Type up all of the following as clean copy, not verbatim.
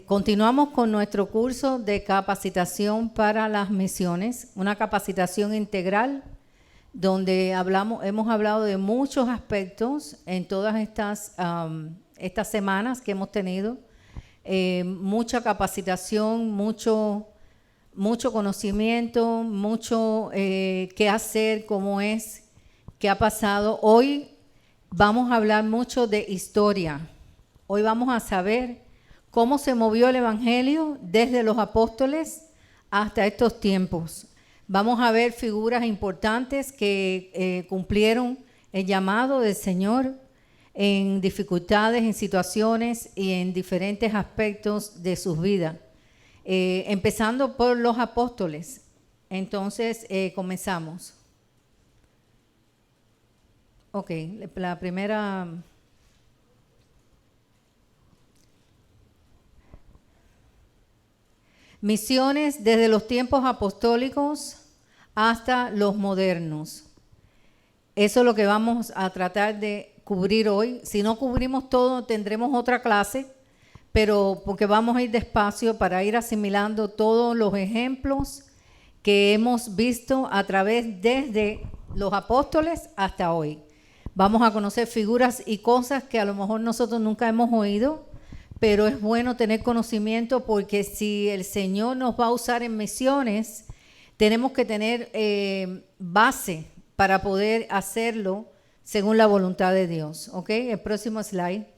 Continuamos con nuestro curso de capacitación para las misiones, una capacitación integral donde hemos hablado de muchos aspectos en todas estas semanas que hemos tenido, mucha capacitación, mucho conocimiento, mucho qué hacer, cómo es, qué ha pasado. Hoy vamos a hablar mucho de historia. Hoy vamos a saber cómo se movió el Evangelio desde los apóstoles hasta estos tiempos. Vamos a ver figuras importantes que cumplieron el llamado del Señor en dificultades, en situaciones y en diferentes aspectos de sus vidas. Empezando por los apóstoles. Entonces, comenzamos. Ok, la primera... Misiones desde los tiempos apostólicos hasta los modernos. Eso es lo que vamos a tratar de cubrir hoy. Si no cubrimos todo, tendremos otra clase, pero porque vamos a ir despacio para ir asimilando todos los ejemplos que hemos visto a través desde los apóstoles hasta hoy. Vamos a conocer figuras y cosas que a lo mejor nosotros nunca hemos oído, pero es bueno tener conocimiento porque si el Señor nos va a usar en misiones, tenemos que tener base para poder hacerlo según la voluntad de Dios. ¿Ok? El próximo slide.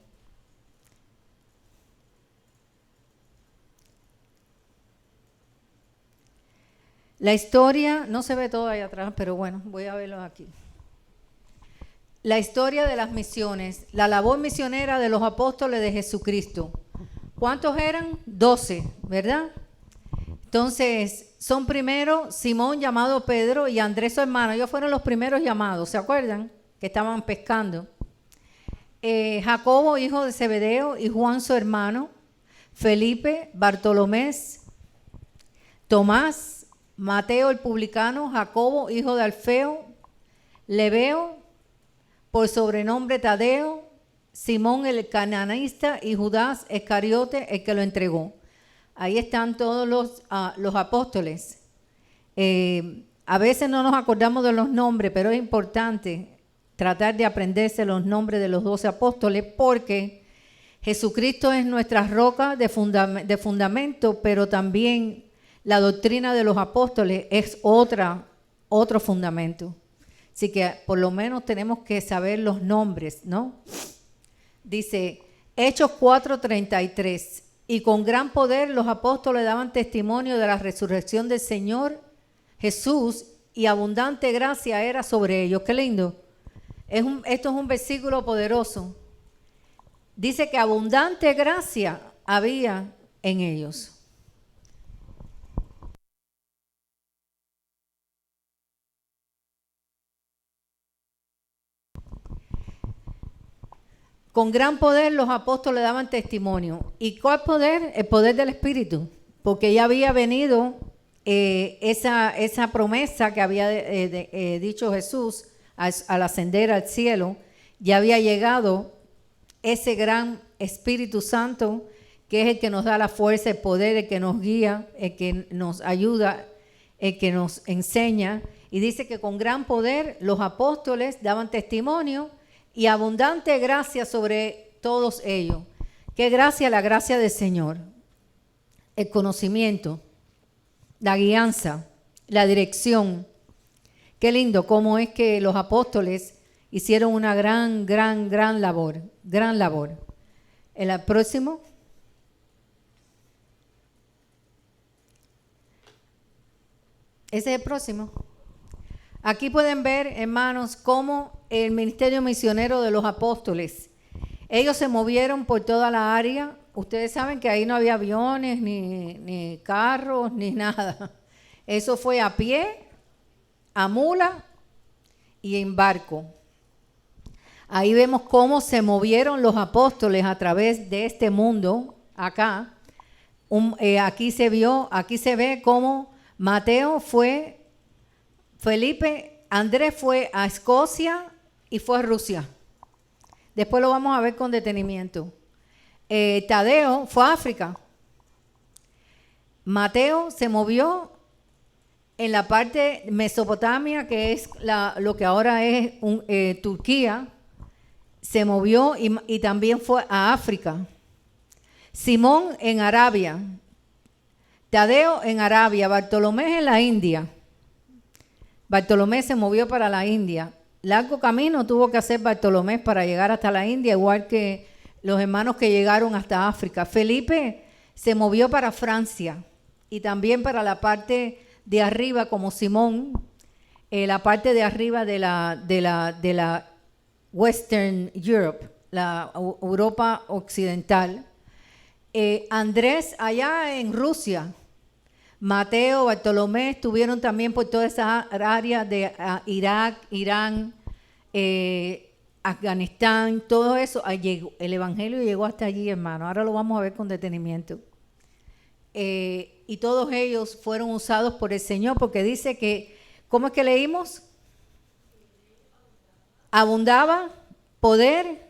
La historia, no se ve todo ahí atrás, pero bueno, voy a verlo aquí. La historia de las misiones, la labor misionera de los apóstoles de Jesucristo. ¿Cuántos eran? 12, ¿verdad? Entonces, son primero Simón llamado Pedro y Andrés su hermano. Ellos fueron los primeros llamados, ¿se acuerdan? Que estaban pescando. Jacobo, hijo de Zebedeo, y Juan su hermano. Felipe, Bartolomé, Tomás, Mateo el publicano, Jacobo, hijo de Alfeo, Lebeo, por sobrenombre Tadeo, Simón el cananista y Judas Iscariote, el que lo entregó. Ahí están todos los apóstoles. A veces no nos acordamos de los nombres, pero es importante tratar de aprenderse los nombres de los 12 apóstoles porque Jesucristo es nuestra roca de fundamento, pero también la doctrina de los apóstoles es otro fundamento. Así que por lo menos tenemos que saber los nombres, ¿no? Dice, Hechos 4:33, y con gran poder los apóstoles daban testimonio de la resurrección del Señor Jesús y abundante gracia era sobre ellos. Qué lindo. Esto es un versículo poderoso. Dice que abundante gracia había en ellos. Con gran poder los apóstoles daban testimonio. ¿Y cuál poder? El poder del Espíritu. Porque ya había venido esa promesa que había dicho Jesús al ascender al cielo. Ya había llegado ese gran Espíritu Santo que es el que nos da la fuerza, el poder, el que nos guía, el que nos ayuda, el que nos enseña. Y dice que con gran poder los apóstoles daban testimonio y abundante gracia sobre todos ellos. ¿Qué gracia? La gracia del Señor. El conocimiento, la guianza, la dirección. Qué lindo cómo es que los apóstoles hicieron una gran labor, gran labor. El próximo. Ese es el próximo. Aquí pueden ver, hermanos, cómo el ministerio misionero de los apóstoles, ellos se movieron por toda la área. Ustedes saben que ahí no había aviones, ni carros, ni nada. Eso fue a pie, a mula y en barco. Ahí vemos cómo se movieron los apóstoles a través de este mundo, acá. Aquí se ve cómo Mateo fue, Felipe, Andrés fue a Escocia y fue a Rusia. Después lo vamos a ver con detenimiento. Tadeo fue a África, Mateo se movió en la parte de Mesopotamia, que es lo que ahora es Turquía. Se movió y también fue a África. Simón en Arabia, Tadeo en Arabia, Bartolomé en la India. Bartolomé se movió para la India. Largo camino tuvo que hacer Bartolomé para llegar hasta la India, igual que los hermanos que llegaron hasta África. Felipe se movió para Francia y también para la parte de arriba, como Simón, la parte de arriba de la Western Europe, la Europa occidental. Andrés allá en Rusia. Mateo, Bartolomé estuvieron también por toda esa área de Irak, Irán, Afganistán, todo eso. El evangelio llegó hasta allí, hermano. Ahora lo vamos a ver con detenimiento. Y todos ellos fueron usados por el Señor, porque dice que, ¿cómo es que leímos? Abundaba poder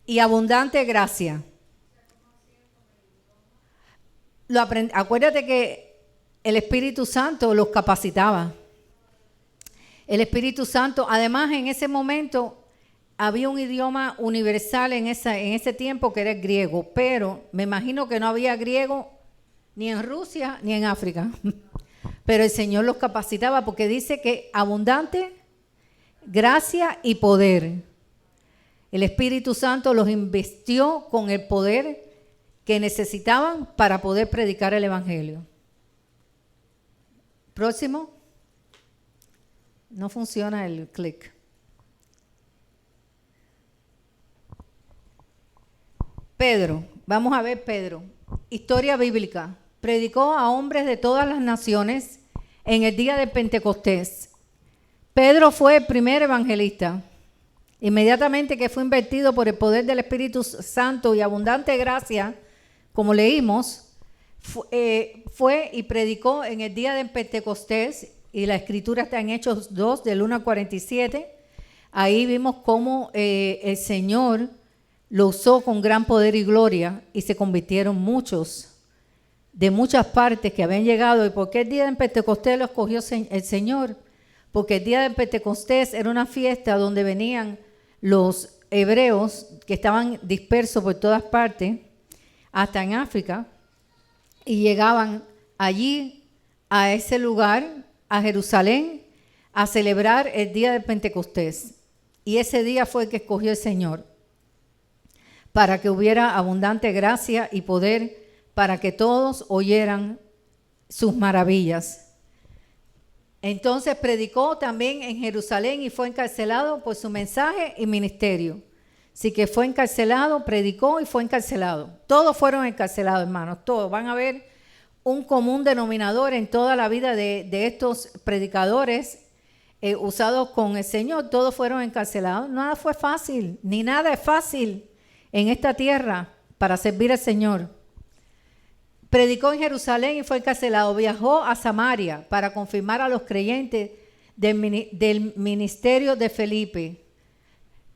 y abundante gracia. Acuérdate que el Espíritu Santo los capacitaba. El Espíritu Santo, además, en ese momento había un idioma universal en ese tiempo que era el griego, pero me imagino que no había griego ni en Rusia ni en África. Pero el Señor los capacitaba, porque dice que abundante gracia y poder. El Espíritu Santo los investió con el poder que necesitaban para poder predicar el evangelio. Próximo. No funciona el clic. Pedro, vamos a ver Pedro. Historia bíblica. Predicó a hombres de todas las naciones en el día de Pentecostés. Pedro fue el primer evangelista. Inmediatamente que fue investido por el poder del Espíritu Santo y abundante gracia, como leímos, fue y predicó en el día de Pentecostés, y la escritura está en Hechos 2, del 1 al 47. Ahí vimos cómo el Señor lo usó con gran poder y gloria, y se convirtieron muchos de muchas partes que habían llegado. ¿Y por qué el día de Pentecostés lo escogió el Señor? Porque el día de Pentecostés era una fiesta donde venían los hebreos que estaban dispersos por todas partes, hasta en África, y llegaban allí a ese lugar, a Jerusalén, a celebrar el día de Pentecostés. Y ese día fue el que escogió el Señor, para que hubiera abundante gracia y poder, para que todos oyeran sus maravillas. Entonces predicó también en Jerusalén y fue encarcelado por su mensaje y ministerio. Así que fue encarcelado, predicó y fue encarcelado. Todos fueron encarcelados, hermanos, todos. Van a ver un común denominador en toda la vida de estos predicadores usados con el Señor. Todos fueron encarcelados. Nada fue fácil, ni nada es fácil en esta tierra para servir al Señor. Predicó en Jerusalén y fue encarcelado. Viajó a Samaria para confirmar a los creyentes del ministerio de Felipe.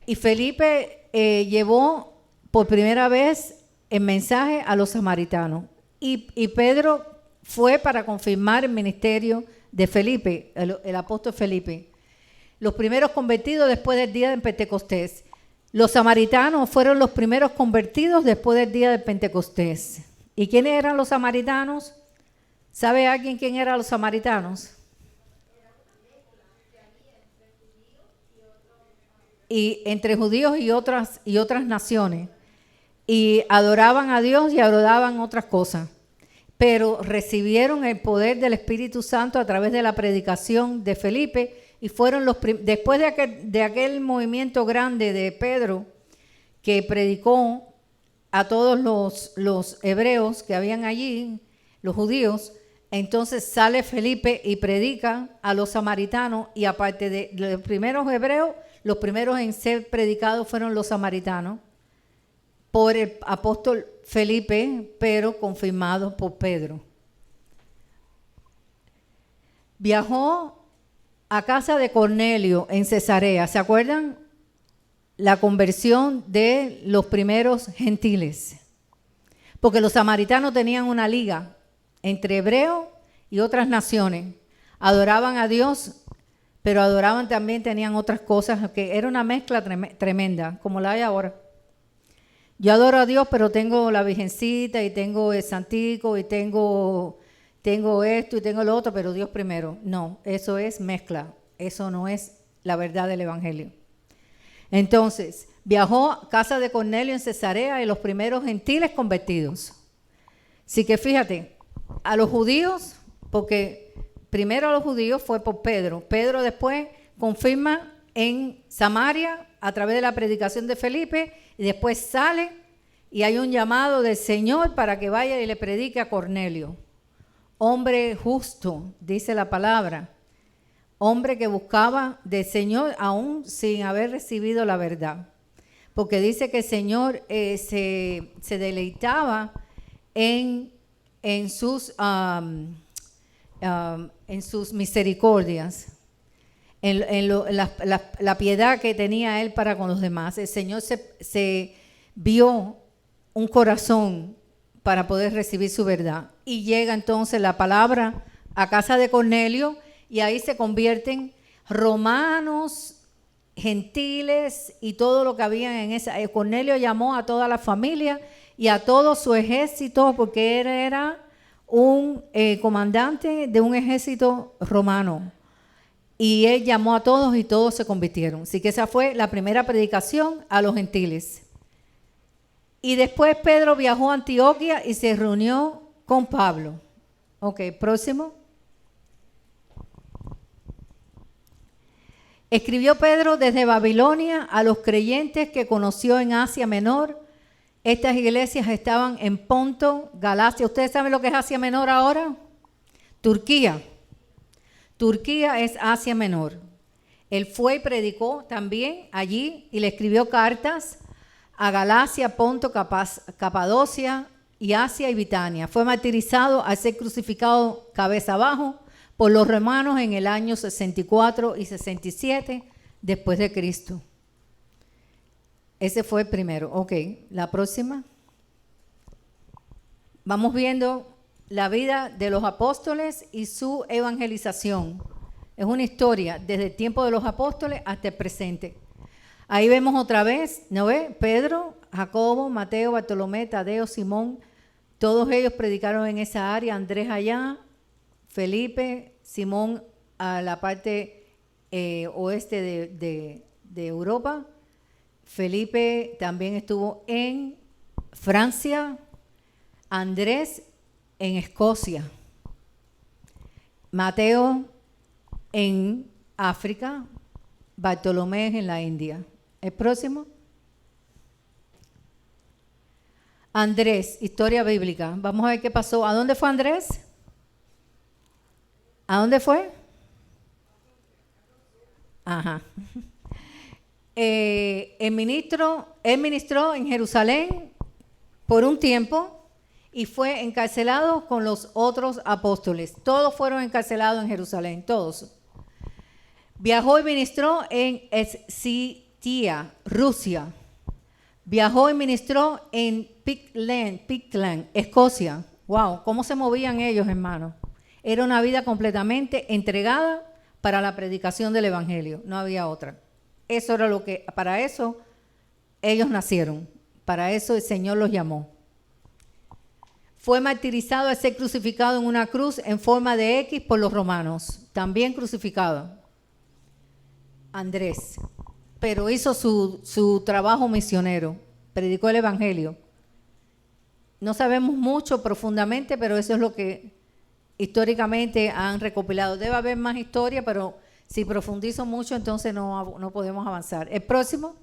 Y Felipe llevó por primera vez el mensaje a los samaritanos. Y Pedro fue para confirmar el ministerio de Felipe, el apóstol Felipe. Los primeros convertidos después del día de Pentecostés. Los samaritanos fueron los primeros convertidos después del día de Pentecostés. ¿Y quiénes eran los samaritanos? ¿Sabe alguien quién eran los samaritanos? Y entre judíos y otras naciones. Y adoraban a Dios y adoraban otras cosas. Pero recibieron el poder del Espíritu Santo a través de la predicación de Felipe, y fueron después de aquel movimiento grande de Pedro, que predicó a todos los hebreos que habían allí, los judíos. Entonces sale Felipe y predica a los samaritanos, y aparte de los primeros hebreos, los primeros en ser predicados fueron los samaritanos por el apóstol Felipe, pero confirmados por Pedro. Viajó a casa de Cornelio en Cesarea. ¿Se acuerdan? La conversión de los primeros gentiles. Porque los samaritanos tenían una liga entre hebreos y otras naciones. Adoraban a Dios, pero adoraban también, tenían otras cosas, que era una mezcla tremenda, como la hay ahora. Yo adoro a Dios, pero tengo la Virgencita y tengo el Santico y tengo esto y tengo lo otro, pero Dios primero. No, eso es mezcla. Eso no es la verdad del Evangelio. Entonces, viajó a casa de Cornelio en Cesarea y los primeros gentiles convertidos. Así que fíjate, a los judíos, porque primero a los judíos fue por Pedro. Pedro después confirma en Samaria a través de la predicación de Felipe y después sale y hay un llamado del Señor para que vaya y le predique a Cornelio. Hombre justo, dice la palabra. Hombre que buscaba del Señor aún sin haber recibido la verdad. Porque dice que el Señor se deleitaba en sus misericordias, en la piedad que tenía Él para con los demás. El Señor se vio un corazón para poder recibir su verdad. Y llega entonces la palabra a casa de Cornelio y ahí se convierten romanos, gentiles y todo lo que había en esa. Cornelio llamó a toda la familia y a todo su ejército porque él era un comandante de un ejército romano. Y él llamó a todos y todos se convirtieron. Así que esa fue la primera predicación a los gentiles. Y después Pedro viajó a Antioquía y se reunió con Pablo. Ok, próximo. Escribió Pedro desde Babilonia a los creyentes que conoció en Asia Menor. Estas iglesias estaban en Ponto, Galacia. ¿Ustedes saben lo que es Asia Menor ahora? Turquía. Turquía es Asia Menor. Él fue y predicó también allí y le escribió cartas a Galacia, Ponto, Capadocia y Asia y Bitania. Fue martirizado al ser crucificado cabeza abajo por los romanos en el año 64 y 67 después de Cristo. Ese fue el primero. Ok, la próxima. Vamos viendo la vida de los apóstoles y su evangelización. Es una historia desde el tiempo de los apóstoles hasta el presente. Ahí vemos otra vez, ¿no ve? Pedro, Jacobo, Mateo, Bartolomé, Tadeo, Simón, todos ellos predicaron en esa área. Andrés allá, Felipe, Simón a la parte oeste de Europa. Felipe también estuvo en Francia. Andrés en Escocia. Mateo en África. Bartolomé en la India. El próximo. Andrés, historia bíblica. Vamos a ver qué pasó. ¿A dónde fue Andrés? ¿A dónde fue? Ajá. Él ministró en Jerusalén por un tiempo y fue encarcelado con los otros apóstoles. Todos fueron encarcelados en Jerusalén, todos. Viajó y ministró en Escitia, Rusia. Viajó y ministró en Pictland, Escocia. Wow, cómo se movían ellos, hermanos. Era una vida completamente entregada para la predicación del evangelio. No había otra. Eso era lo que, para eso ellos nacieron. Para eso el Señor los llamó. Fue martirizado al ser crucificado en una cruz en forma de X por los romanos. También crucificado. Andrés. Pero hizo su trabajo misionero. Predicó el evangelio. No sabemos mucho profundamente, pero eso es lo que históricamente han recopilado. Debe haber más historia, pero si profundizo mucho, entonces no podemos avanzar. El próximo.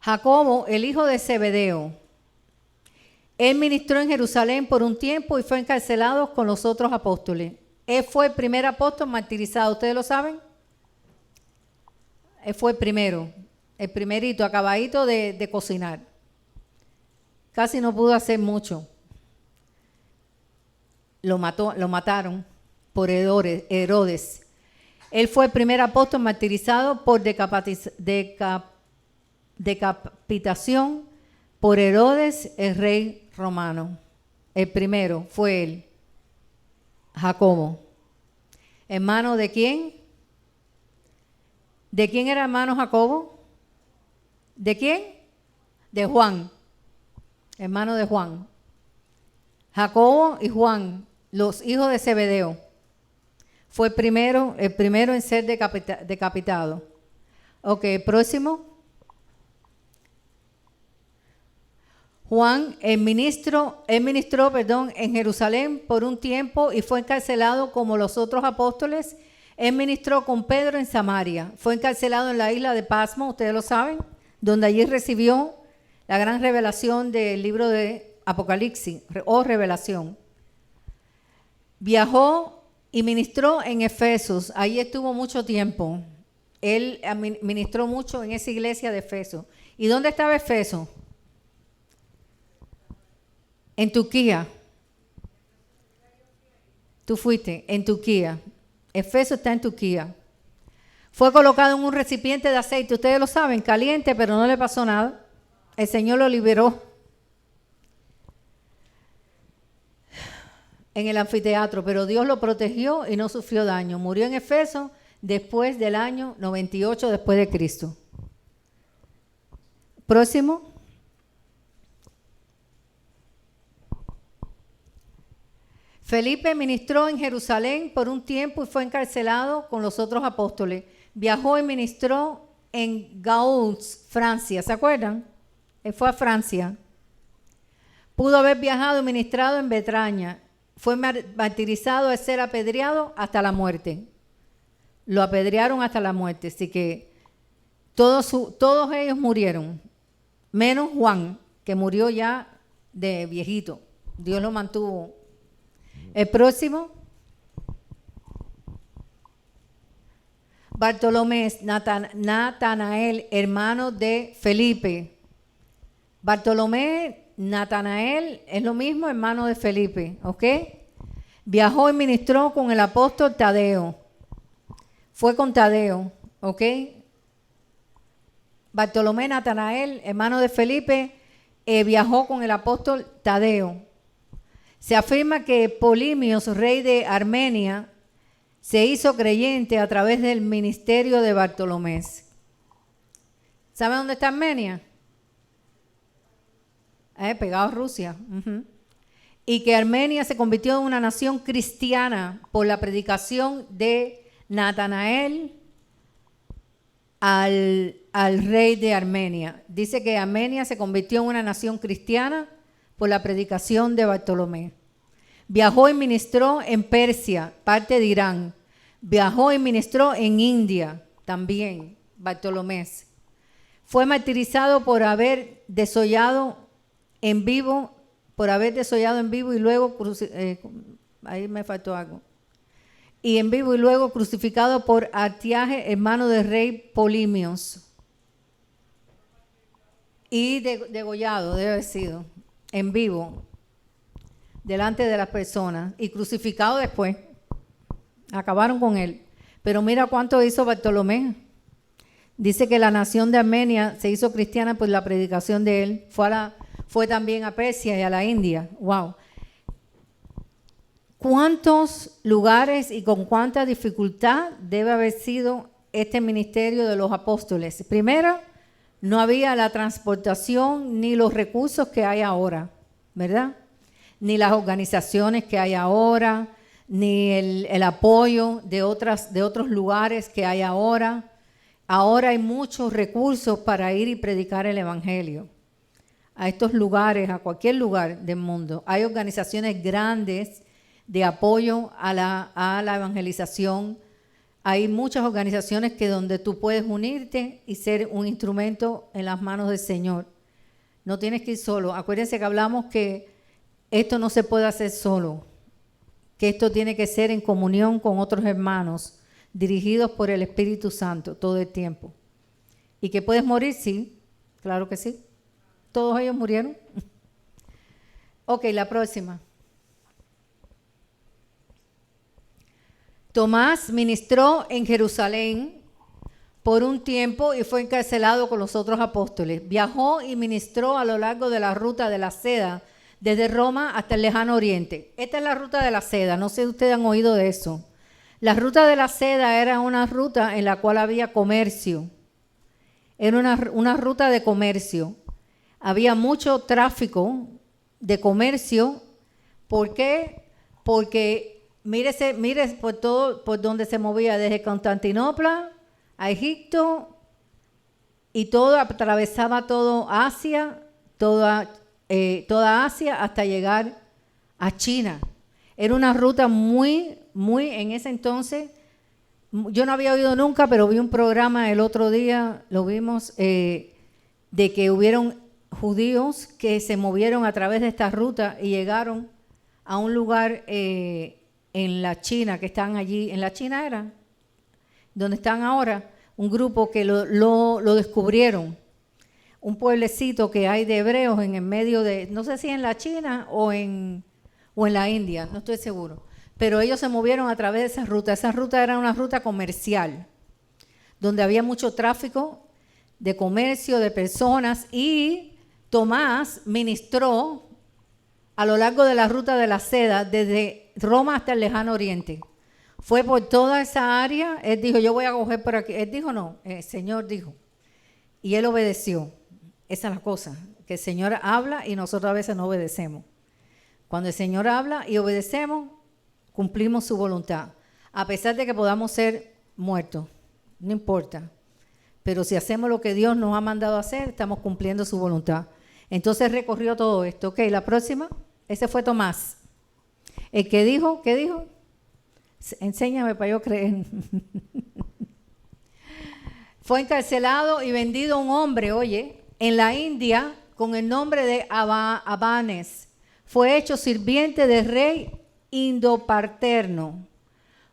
Jacobo, el hijo de Zebedeo. Él ministró en Jerusalén por un tiempo y fue encarcelado con los otros apóstoles. Él fue el primer apóstol martirizado. ¿Ustedes lo saben? Él fue el primero. El primerito, acabadito de cocinar. Casi no pudo hacer mucho. Lo mataron por Herodes. Él fue el primer apóstol martirizado por decapitación por Herodes, el rey romano. El primero fue él, Jacobo. ¿Hermano de quién? ¿De quién era hermano Jacobo? ¿De quién? De Juan, hermano de Juan. Jacobo y Juan, los hijos de Zebedeo. Fue el primero en ser decapitado. Ok, próximo. Juan, él ministró en Jerusalén por un tiempo y fue encarcelado como los otros apóstoles. Él ministró con Pedro en Samaria. Fue encarcelado en la isla de Pasmo, ustedes lo saben, donde allí recibió la gran revelación del libro de Apocalipsis o Revelación. Viajó y ministró en Efesos. Ahí estuvo mucho tiempo. Él ministró mucho en esa iglesia de Efeso. ¿Y dónde estaba Efeso? En Turquía. Tú fuiste en Turquía. Efeso está en Turquía. Fue colocado en un recipiente de aceite, ustedes lo saben, caliente, pero no le pasó nada. El Señor lo liberó en el anfiteatro, pero Dios lo protegió y no sufrió daño. Murió en Efeso después del año 98 después de Cristo. Próximo. Felipe ministró en Jerusalén por un tiempo y fue encarcelado con los otros apóstoles. Viajó y ministró en Gauls, Francia. ¿Se acuerdan? Él fue a Francia. Pudo haber viajado y ministrado en Betraña. Fue martirizado al ser apedreado hasta la muerte. Lo apedrearon hasta la muerte. Así que todos ellos murieron, menos Juan, que murió ya de viejito. Dios lo mantuvo. El próximo. Bartolomé, Natanael, hermano de Felipe. Bartolomé, Natanael es lo mismo, hermano de Felipe, ¿ok? Viajó y ministró con el apóstol Tadeo. Fue con Tadeo, ¿ok? Bartolomé, Natanael, hermano de Felipe, viajó con el apóstol Tadeo. Se afirma que Polimios, rey de Armenia, se hizo creyente a través del ministerio de Bartolomé. ¿Sabe dónde está Armenia? Pegado a Rusia. Y que Armenia se convirtió en una nación cristiana por la predicación de Natanael al rey de Armenia. Dice que Armenia se convirtió en una nación cristiana por la predicación de Bartolomé. Viajó y ministró en Persia, parte de Irán. Viajó y ministró en India, también, Bartolomé. Fue martirizado por haber desollado en vivo y luego, ahí me faltó algo. Y en vivo y luego crucificado por Artiaje, hermano del rey Polimios. Y degollado, debe haber sido, en vivo, delante de las personas, y crucificado después. Acabaron con él. Pero mira cuánto hizo Bartolomé. Dice que la nación de Armenia se hizo cristiana por la predicación de él. Fue también a Persia y a la India. Wow. ¿Cuántos lugares y con cuánta dificultad debe haber sido este ministerio de los apóstoles? Primero, no había la transportación ni los recursos que hay ahora, ¿verdad? Ni las organizaciones que hay ahora, ni el apoyo de otros lugares que hay ahora. Ahora hay muchos recursos para ir y predicar el evangelio a estos lugares, a cualquier lugar del mundo. Hay organizaciones grandes de apoyo a la evangelización. Hay muchas organizaciones donde tú puedes unirte y ser un instrumento en las manos del Señor. No tienes que ir solo. Acuérdense que hablamos que esto no se puede hacer solo, que esto tiene que ser en comunión con otros hermanos, dirigidos por el Espíritu Santo todo el tiempo. ¿Y que puedes morir? Sí, claro que sí. Todos ellos murieron. Ok, la próxima. Tomás ministró en Jerusalén por un tiempo y fue encarcelado con los otros apóstoles. Viajó y ministró a lo largo de la ruta de la seda, desde Roma hasta el lejano oriente. Esta es la ruta de la seda, no sé si ustedes han oído de eso. La ruta de la seda era una ruta en la cual había comercio. Era una ruta de comercio. Había mucho tráfico de comercio. ¿Por qué? Porque mire por todo, por donde se movía, desde Constantinopla a Egipto, y todo atravesaba todo Asia, toda Asia hasta llegar a China. Era una ruta muy en ese entonces. Yo no había oído nunca, pero vi un programa el otro día, lo vimos, de que hubieron judíos que se movieron a través de esta ruta y llegaron a un lugar en la China, que están allí, en la China era, donde están ahora, un grupo que lo descubrieron, un pueblecito que hay de hebreos en el medio de, no sé si en la China o en la India, no estoy seguro, pero ellos se movieron a través de esa ruta. Esa ruta era una ruta comercial, donde había mucho tráfico de comercio, de personas, y Tomás ministró a lo largo de la ruta de la seda, desde Roma hasta el lejano oriente. Fue por toda esa área. Él dijo, yo voy a coger por aquí. Él dijo, no, el Señor dijo. Y él obedeció. Esa es la cosa, que el Señor habla y nosotros a veces no obedecemos. Cuando el Señor habla y obedecemos, cumplimos su voluntad. A pesar de que podamos ser muertos, no importa. Pero si hacemos lo que Dios nos ha mandado a hacer, estamos cumpliendo su voluntad. Entonces recorrió todo esto. Ok, la próxima, ese fue Tomás. El que dijo, ¿qué dijo? Enséñame para yo creer. Fue encarcelado y vendido a un hombre, oye, en la India con el nombre de Abanes. Fue hecho sirviente del rey Indopaterno,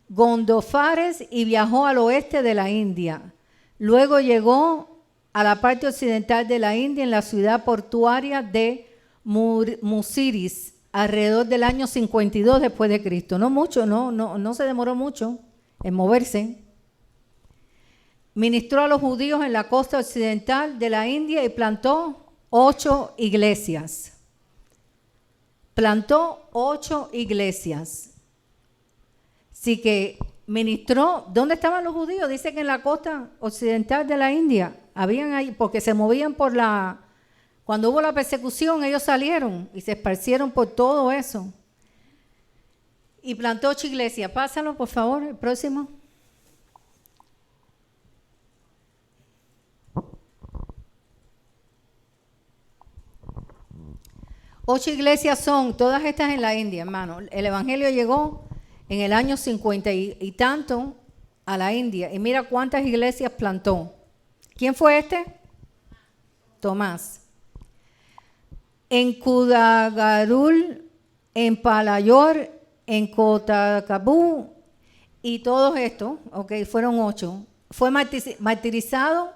Gondofares, y viajó al oeste de la India. Luego llegó a la parte occidental de la India, en la ciudad portuaria de Musiris, alrededor del año 52 después de Cristo. No mucho, no se demoró mucho en moverse. Ministró a los judíos en la costa occidental de la India y plantó 8 iglesias. Plantó 8 iglesias. Así que ministró. ¿Dónde estaban los judíos? Dice que en la costa occidental de la India. Habían ahí, porque se movían cuando hubo la persecución, ellos salieron y se esparcieron por todo eso. Y plantó 8 iglesias. Pásalo, por favor, el próximo. Ocho iglesias son, todas estas en la India, hermano. El evangelio llegó en el año 50 y tanto a la India. Y mira cuántas iglesias plantó. ¿Quién fue este? Tomás. En Kudagarul, en Palayor, en Kotakabu y todos estos, fueron 8. Fue martirizado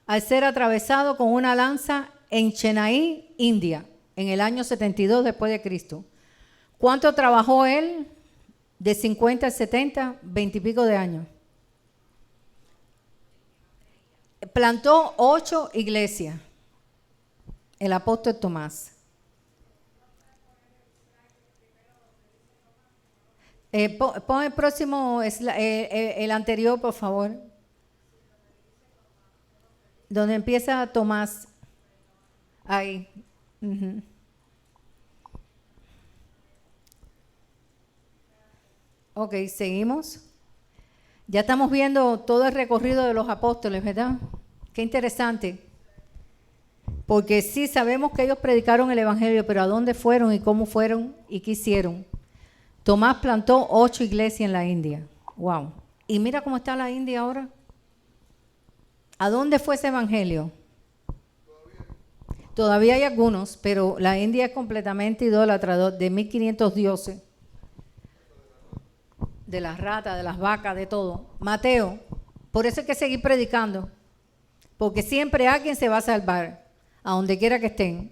al ser atravesado con una lanza en Chennai, India, en el año 72 después de Cristo. ¿Cuánto trabajó él? De 50 a 70, 20 y pico de años. Plantó 8 iglesias. El apóstol Tomás. Pon el próximo, el anterior, por favor. Donde empieza Tomás. Ahí. Uh-huh. Ok, seguimos. Ya estamos viendo todo el recorrido de los apóstoles, ¿verdad? Qué interesante. Porque sí sabemos que ellos predicaron el evangelio, pero ¿a dónde fueron y cómo fueron y qué hicieron? Tomás plantó 8 iglesias en la India. Wow. Y mira cómo está la India ahora. ¿A dónde fue ese evangelio? Todavía hay algunos, pero la India es completamente idólatra, de 1500 dioses. De las ratas, de las vacas, de todo. Mateo, por eso hay que seguir predicando, porque siempre alguien se va a salvar, a donde quiera que estén.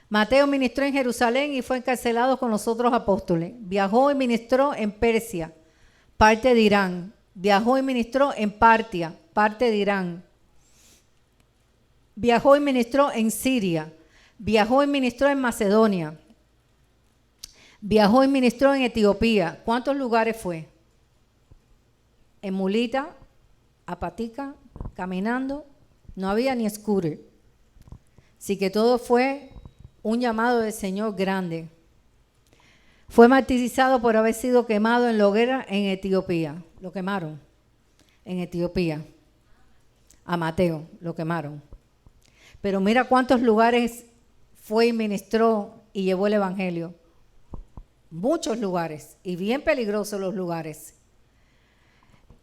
Mateo ministró en Jerusalén y fue encarcelado con los otros apóstoles. Viajó y ministró en Persia, parte de Irán. Viajó y ministró en Partia, parte de Irán. Viajó y ministró en Siria. Viajó y ministró en Macedonia. Viajó y ministró en Etiopía. ¿Cuántos lugares fue? En mulita, a patica, caminando. No había ni scooter. Así que todo fue un llamado del Señor grande. Fue martirizado por haber sido quemado en la hoguera en Etiopía. Lo quemaron en Etiopía. A Mateo lo quemaron. Pero mira cuántos lugares fue y ministró y llevó el evangelio. Muchos lugares, y bien peligrosos los lugares.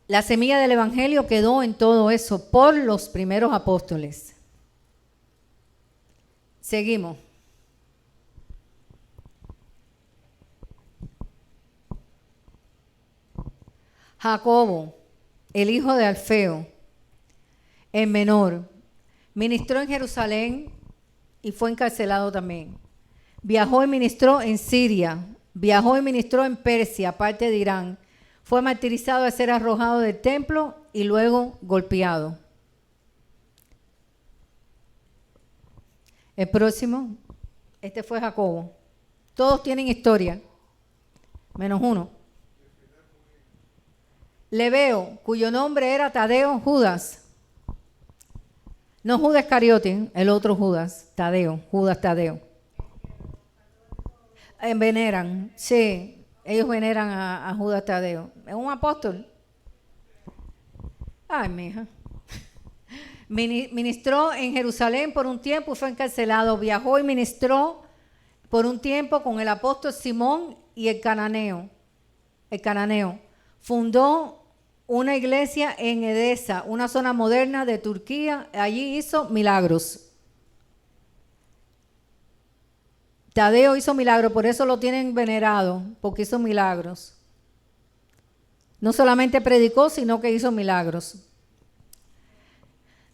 La semilla del evangelio quedó en todo eso por los primeros apóstoles. Seguimos. Jacobo, el hijo de Alfeo, el menor, ministró en Jerusalén y fue encarcelado también. Viajó y ministró en Siria, viajó y ministró en Persia, parte de Irán. Fue martirizado al ser arrojado del templo y luego golpeado. El próximo, este fue Jacobo. Todos tienen historia, menos uno. Lebeo, cuyo nombre era Tadeo Judas. No Judas Iscariote, el otro Judas, Tadeo, Judas Tadeo. Veneran, sí, ellos veneran a Judas Tadeo. Es un apóstol. Ay, mija. Ministró en Jerusalén por un tiempo y fue encarcelado. Viajó y ministró por un tiempo con el apóstol Simón y el cananeo. Fundó una iglesia en Edesa, una zona moderna de Turquía. Allí hizo milagros. Tadeo hizo milagros, por eso lo tienen venerado, porque hizo milagros. No solamente predicó, sino que hizo milagros.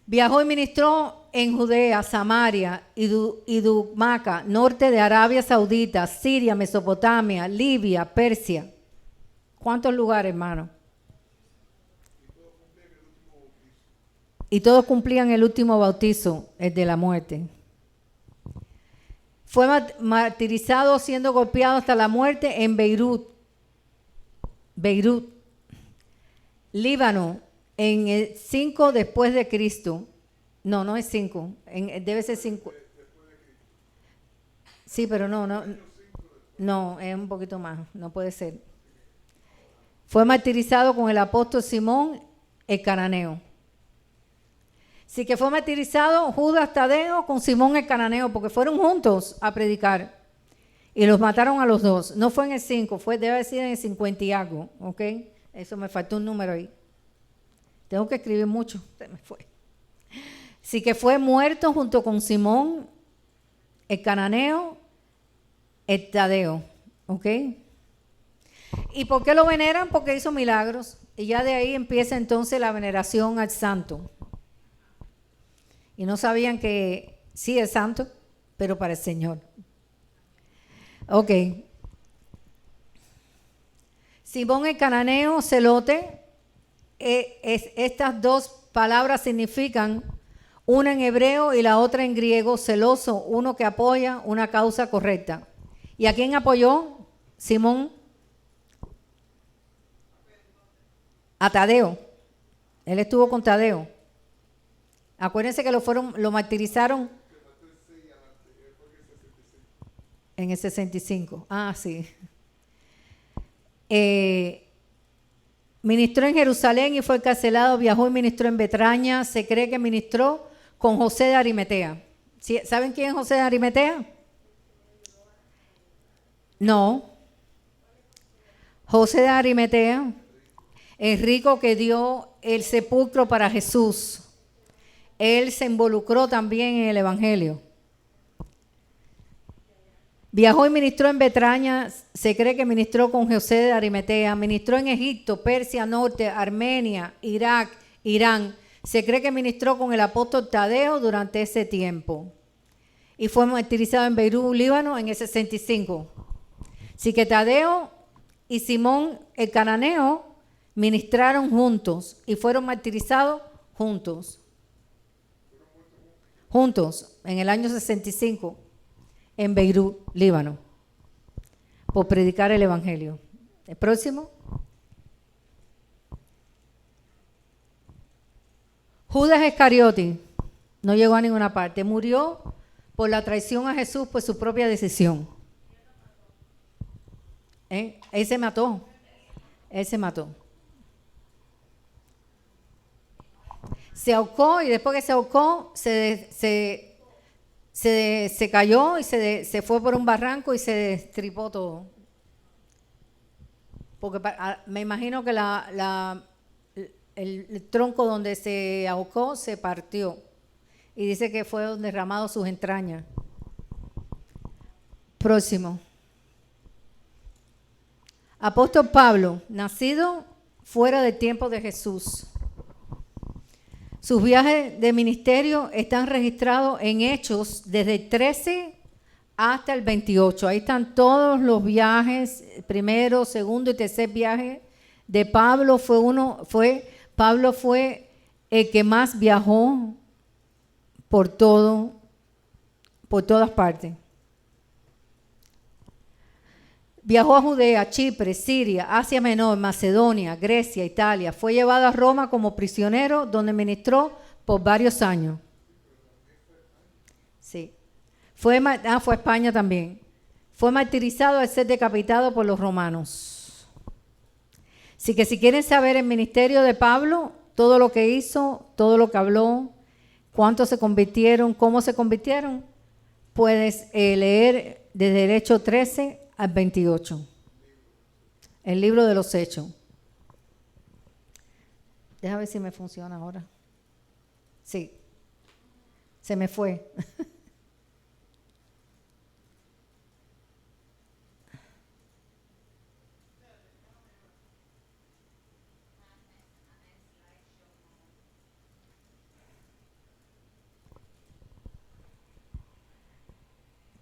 Viajó y ministró en Judea, Samaria, Idumaca, norte de Arabia Saudita, Siria, Mesopotamia, Libia, Persia. ¿Cuántos lugares, hermano? Y todos cumplían el último bautizo, el de la muerte. Fue martirizado siendo golpeado hasta la muerte en Beirut, Líbano, en el 5 después de Cristo. No es 5, debe ser 5. Sí, pero no, es un poquito más, no puede ser. Fue martirizado con el apóstol Simón el cananeo. Sí que fue martirizado Judas Tadeo con Simón el cananeo, porque fueron juntos a predicar y los mataron a los dos. No fue en el 5, debe decir en el 50 y algo, ¿ok? Eso me faltó un número ahí. Tengo que escribir mucho, se me fue. Sí que fue muerto junto con Simón el cananeo, el Tadeo, ¿ok? ¿Y por qué lo veneran? Porque hizo milagros. Y ya de ahí empieza entonces la veneración al santo. Y no sabían que sí es santo, pero para el Señor. Ok. Simón el cananeo, celote. Estas dos palabras significan una en hebreo y la otra en griego, celoso, uno que apoya una causa correcta. ¿Y a quién apoyó Simón? A Tadeo. Él estuvo con Tadeo. Acuérdense que lo martirizaron en el 65. Ah, sí. Ministró en Jerusalén y fue encarcelado, viajó y ministró en Betraña. Se cree que ministró con José de Arimatea. ¿Saben quién es José de Arimatea? No. José de Arimatea, el rico que dio el sepulcro para Jesús. Él se involucró también en el evangelio. Viajó y ministró en Betraña, se cree que ministró con José de Arimatea, ministró en Egipto, Persia Norte, Armenia, Irak, Irán. Se cree que ministró con el apóstol Tadeo durante ese tiempo. Y fue martirizado en Beirut, Líbano, en el 65. Así que Tadeo y Simón el cananeo ministraron juntos y fueron martirizados juntos, en el año 65, en Beirut, Líbano, por predicar el Evangelio. El próximo. Judas Iscariote no llegó a ninguna parte, murió por la traición a Jesús por su propia decisión. Él se mató. Se ahorcó y después que se ahorcó se cayó y se fue por un barranco y se destripó todo. Porque me imagino que el tronco donde se ahorcó se partió y dice que fue donde derramado sus entrañas. Próximo. Apóstol Pablo, nacido fuera del tiempo de Jesús. Sus viajes de ministerio están registrados en Hechos desde el 13 hasta el 28. Ahí están todos los viajes, primero, segundo y tercer viaje de Pablo. Pablo fue el que más viajó por todas partes. Viajó a Judea, Chipre, Siria, Asia Menor, Macedonia, Grecia, Italia. Fue llevado a Roma como prisionero, donde ministró por varios años. Sí. Fue a España también. Fue martirizado al ser decapitado por los romanos. Así que si quieren saber el ministerio de Pablo, todo lo que hizo, todo lo que habló, cuántos se convirtieron, cómo se convirtieron, puedes leer desde el Hecho 13 al 28. El libro de los Hechos. Déjame ver si me funciona ahora. Sí. Se me fue.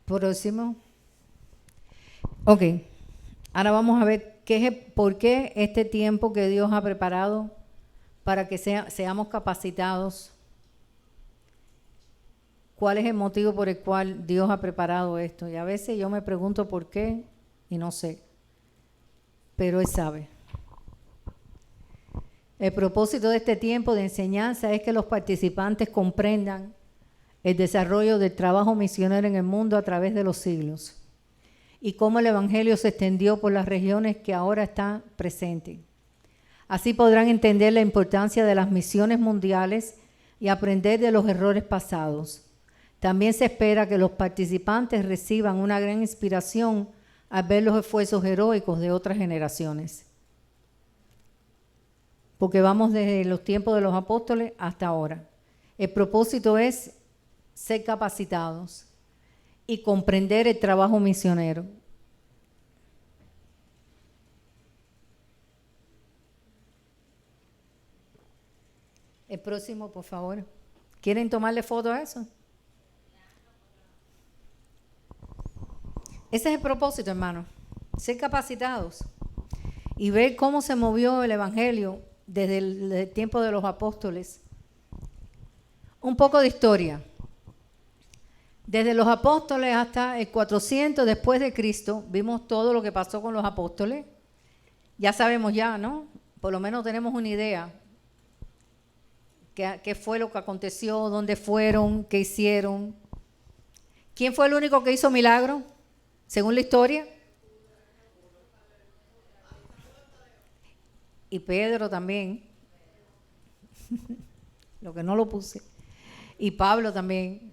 Próximo. Ok, ahora vamos a ver por qué este tiempo que Dios ha preparado para que seamos capacitados. ¿Cuál es el motivo por el cual Dios ha preparado esto? Y a veces yo me pregunto por qué y no sé, pero Él sabe. El propósito de este tiempo de enseñanza es que los participantes comprendan el desarrollo del trabajo misionero en el mundo a través de los siglos y cómo el Evangelio se extendió por las regiones que ahora están presentes. Así podrán entender la importancia de las misiones mundiales y aprender de los errores pasados. También se espera que los participantes reciban una gran inspiración al ver los esfuerzos heroicos de otras generaciones. Porque vamos desde los tiempos de los apóstoles hasta ahora. El propósito es ser capacitados y comprender el trabajo misionero. El próximo, por favor. ¿Quieren tomarle foto a eso? Ese es el propósito, hermano. Ser capacitados y ver cómo se movió el Evangelio desde el tiempo de los apóstoles. Un poco de historia. Desde los apóstoles hasta el 400 después de Cristo, vimos todo lo que pasó con los apóstoles. Ya sabemos ya, ¿no? Por lo menos tenemos una idea. ¿Qué fue lo que aconteció? ¿Dónde fueron? ¿Qué hicieron? ¿Quién fue el único que hizo milagro? Según la historia. Y Pedro también. Lo que no lo puse. Y Pablo también.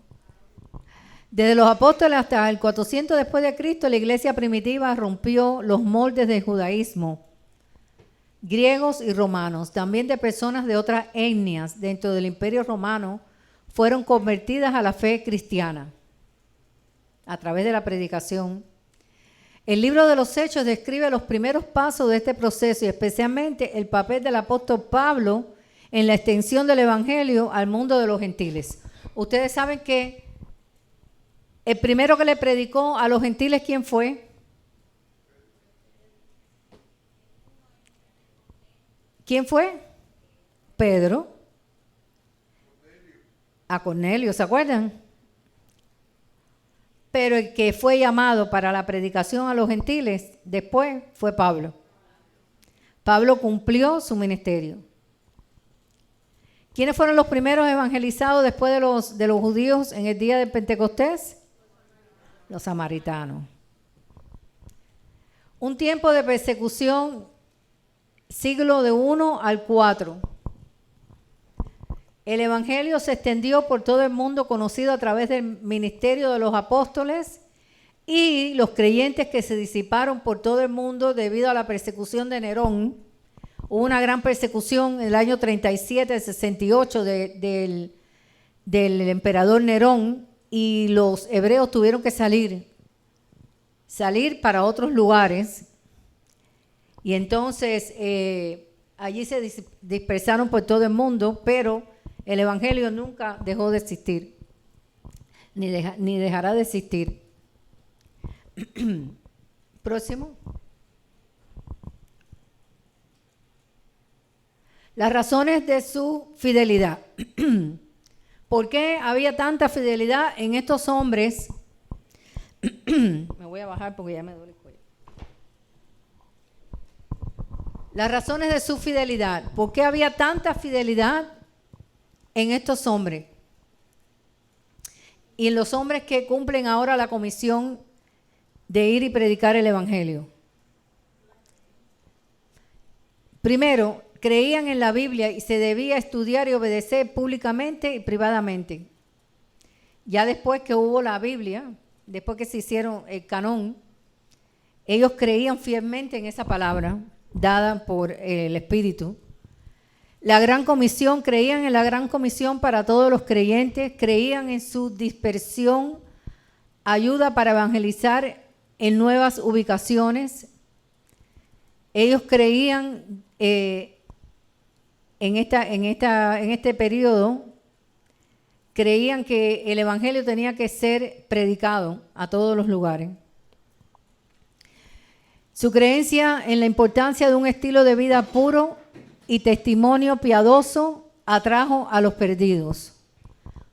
Desde los apóstoles hasta el 400 después de Cristo, la iglesia primitiva rompió los moldes del judaísmo, griegos y romanos, también de personas de otras etnias dentro del Imperio Romano, fueron convertidas a la fe cristiana a través de la predicación. El libro de los Hechos describe los primeros pasos de este proceso y especialmente el papel del apóstol Pablo en la extensión del evangelio al mundo de los gentiles. Ustedes saben que el primero que le predicó a los gentiles, ¿quién fue? ¿Quién fue? Pedro. a Cornelio, ¿se acuerdan? Pero el que fue llamado para la predicación a los gentiles después fue Pablo. Pablo cumplió su ministerio. ¿Quiénes fueron los primeros evangelizados después de los judíos en el día de Pentecostés? Los samaritanos. Un tiempo de persecución, siglo de 1 al 4. El evangelio se extendió por todo el mundo, conocido a través del ministerio de los apóstoles y los creyentes que se disiparon por todo el mundo debido a la persecución de Nerón. Hubo una gran persecución en el año 37, 68 del emperador Nerón, y los hebreos tuvieron que salir para otros lugares. Y entonces allí se dispersaron por todo el mundo, pero el evangelio nunca dejó de existir, ni dejará de existir. Próximo. Las razones de su fidelidad. ¿Por qué había tanta fidelidad en estos hombres? Me voy a bajar porque ya me duele el cuello. Las razones de su fidelidad. ¿Por qué había tanta fidelidad en estos hombres? Y en los hombres que cumplen ahora la comisión de ir y predicar el evangelio. Primero, creían en la Biblia y se debía estudiar y obedecer públicamente y privadamente. Ya después que hubo la Biblia, después que se hicieron el canón, ellos creían fielmente en esa palabra dada por el Espíritu. La Gran Comisión, creían en la Gran Comisión para todos los creyentes, creían en su dispersión, ayuda para evangelizar en nuevas ubicaciones. Ellos creían en este periodo, creían que el evangelio tenía que ser predicado a todos los lugares. Su creencia en la importancia de un estilo de vida puro y testimonio piadoso atrajo a los perdidos.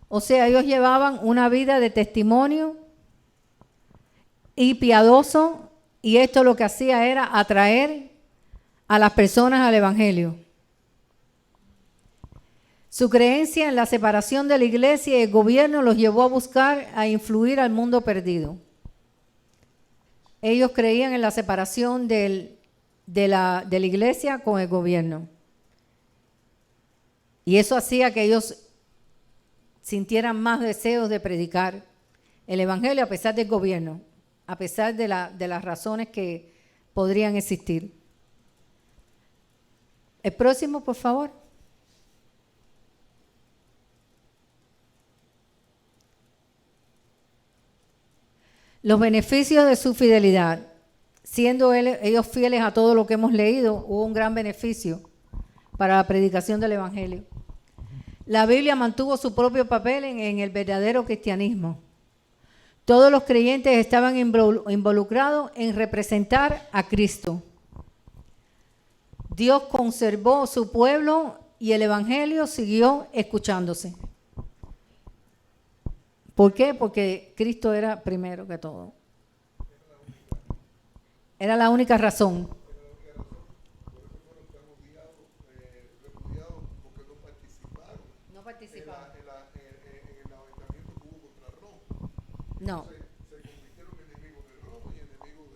O sea, ellos llevaban una vida de testimonio y piadoso, y esto lo que hacía era atraer a las personas al evangelio. Su creencia en la separación de la iglesia y el gobierno los llevó a buscar a influir al mundo perdido. Ellos creían en la separación de la iglesia con el gobierno. Y eso hacía que ellos sintieran más deseos de predicar el evangelio a pesar del gobierno, a pesar de las razones que podrían existir. El próximo, por favor. Los beneficios de su fidelidad. Siendo ellos fieles a todo lo que hemos leído, hubo un gran beneficio para la predicación del evangelio. La Biblia mantuvo su propio papel en el verdadero cristianismo. Todos los creyentes estaban involucrados en representar a Cristo. Dios conservó su pueblo y el evangelio siguió escuchándose. ¿Por qué? Porque Cristo era primero que todo. Era la única razón. No participaron. En el levantamiento que hubo contra Roma. No. Se convirtieron en enemigos de Roma y enemigos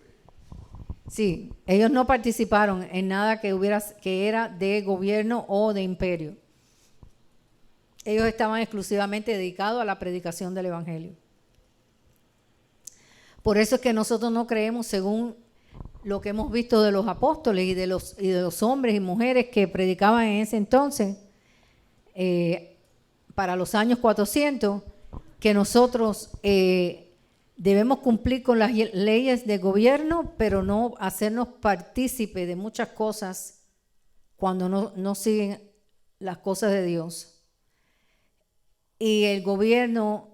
de... Sí, ellos no participaron en nada que era de gobierno o de imperio. Ellos estaban exclusivamente dedicados a la predicación del evangelio. Por eso es que nosotros no creemos, según lo que hemos visto de los apóstoles y de los hombres y mujeres que predicaban en ese entonces, para los años 400, que nosotros debemos cumplir con las leyes de gobierno, pero no hacernos partícipe de muchas cosas cuando no siguen las cosas de Dios. Y el gobierno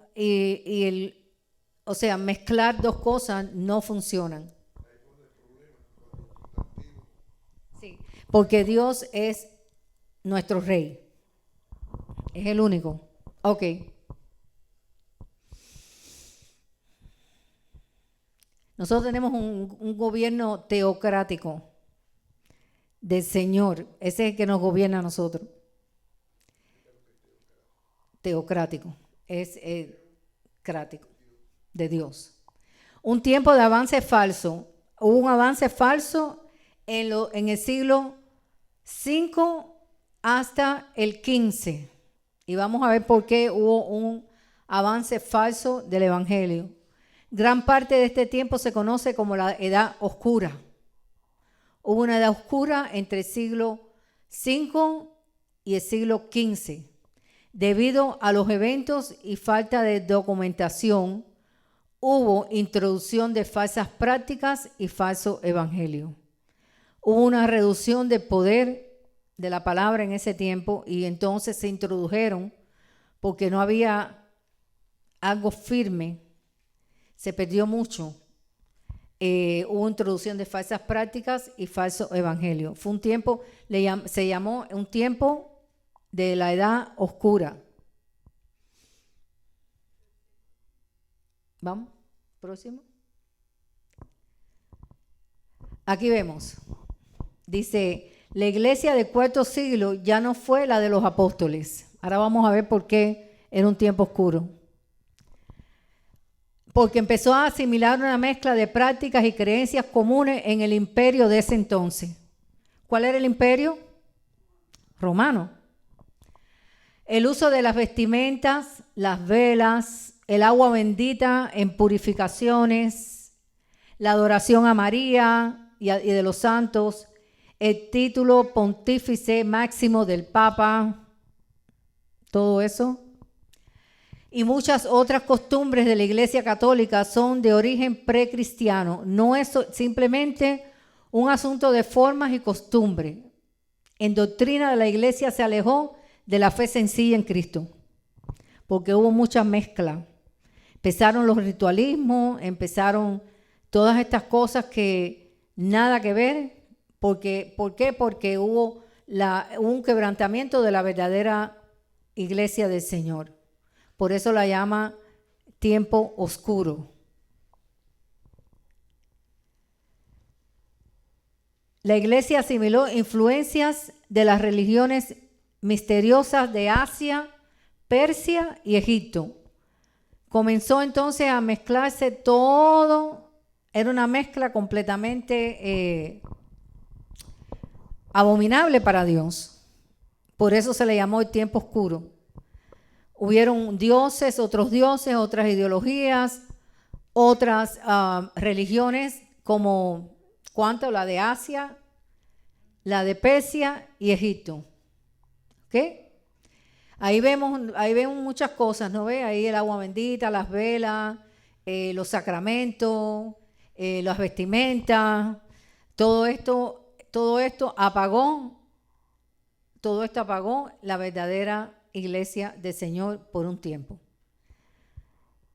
o sea, mezclar dos cosas no funcionan. Sí, porque Dios es nuestro rey. Es el único. Ok, Nosotros tenemos un gobierno teocrático del Señor. Ese es el que nos gobierna a nosotros. Teocrático. Es crático de Dios. Un tiempo de avance falso. Hubo un avance falso en el siglo V hasta el XV. Y vamos a ver por qué hubo un avance falso del Evangelio. Gran parte de este tiempo se conoce como la Edad Oscura. Hubo una edad oscura entre el siglo V y el siglo XV. Debido a los eventos y falta de documentación, hubo introducción de falsas prácticas y falso evangelio. Hubo una reducción del poder de la palabra en ese tiempo y entonces se introdujeron porque no había algo firme. Se perdió mucho. Hubo introducción de falsas prácticas y falso evangelio. Fue un tiempo, se llamó un tiempo de la edad oscura. Vamos, próximo. Aquí vemos, dice, la iglesia del cuarto siglo ya no fue la de los apóstoles. Ahora vamos a ver por qué era un tiempo oscuro. Porque empezó a asimilar una mezcla de prácticas y creencias comunes en el imperio de ese entonces. ¿Cuál era el imperio? Romano. El uso de las vestimentas, las velas, el agua bendita en purificaciones, la adoración a María y de los santos, el título pontífice máximo del Papa, todo eso. Y muchas otras costumbres de la Iglesia Católica son de origen precristiano. No es simplemente un asunto de formas y costumbres. En doctrina de la Iglesia se alejó de la fe sencilla en Cristo, porque hubo mucha mezcla. Empezaron los ritualismos, empezaron todas estas cosas que nada que ver. ¿Por qué? Porque hubo un quebrantamiento de la verdadera Iglesia del Señor. Por eso la llama tiempo oscuro. La iglesia asimiló influencias de las religiones misteriosas de Asia, Persia y Egipto. Comenzó entonces a mezclarse todo, era una mezcla completamente abominable para Dios. Por eso se le llamó el tiempo oscuro. Hubieron dioses, otras ideologías, otras religiones como ¿cuánto? La de Asia, la de Persia y Egipto. ¿Ok? Ahí vemos muchas cosas, ¿no ve? Ahí el agua bendita, las velas, los sacramentos, las vestimentas, todo esto apagó la verdadera Iglesia del Señor por un tiempo.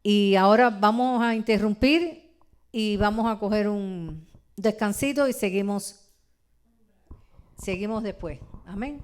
Y ahora vamos a interrumpir y vamos a coger un descansito y seguimos después. Amén.